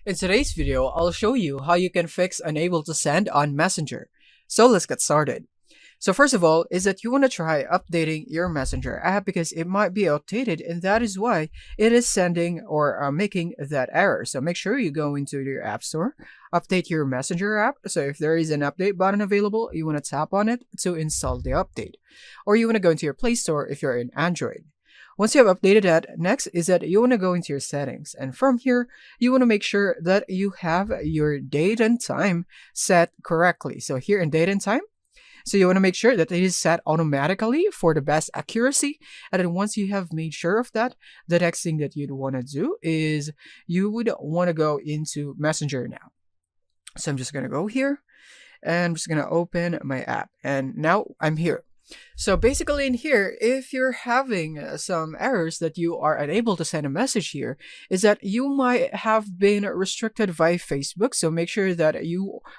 In today's video, I'll show you how you can fix unable to send on Messenger. So let's get started. So first of all is that you want to try updating your Messenger app because it might be outdated and that is why it is sending or making that error. So make sure you go into your app store, update your Messenger app. So if there is an update button available, you want to tap on it to install the update. Or you want to go into your Play Store if you're in Android. Once you have updated that, next is that you want to go into your settings. And from here, you want to make sure that you have your date and time set correctly. So here in date and time, so you want to make sure that it is set automatically for the best accuracy. And then once you have made sure of that, the next thing that you'd want to do is you would want to go into Messenger now. So I'm just going to go here and I'm just going to open my app. And now I'm here. So basically in here, if you're having some errors that you are unable to send a message here, is that you might have been restricted via Facebook. So make sure that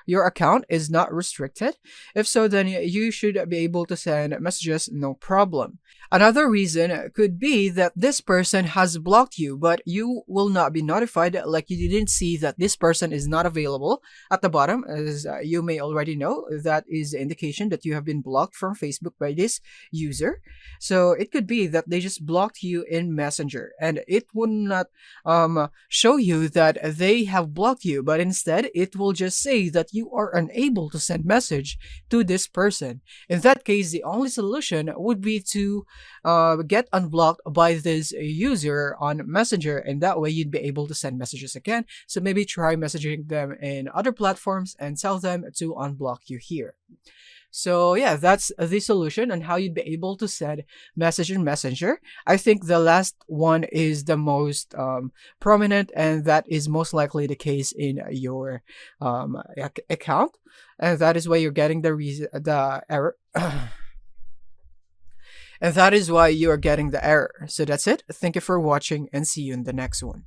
your account is not restricted. If so, then you should be able to send messages no problem. Another reason could be that this person has blocked you, but you will not be notified, like you didn't see that this person is not available at the bottom. As you may already know, that is the indication that you have been blocked from Facebook by this user. So it could be that they just blocked you in Messenger and it would not show you that they have blocked you, but instead it will just say that you are unable to send message to this person. In that case, the only solution would be to get unblocked by this user on Messenger, and that way you'd be able to send messages again. So maybe try messaging them in other platforms and tell them to unblock you here. So yeah, that's the solution on how you'd be able to send message in Messenger. I think the last one is the most prominent, and that is most likely the case in your account, and that is why you're getting the error. And that is why you are getting the error. So that's it. Thank you for watching and see you in the next one.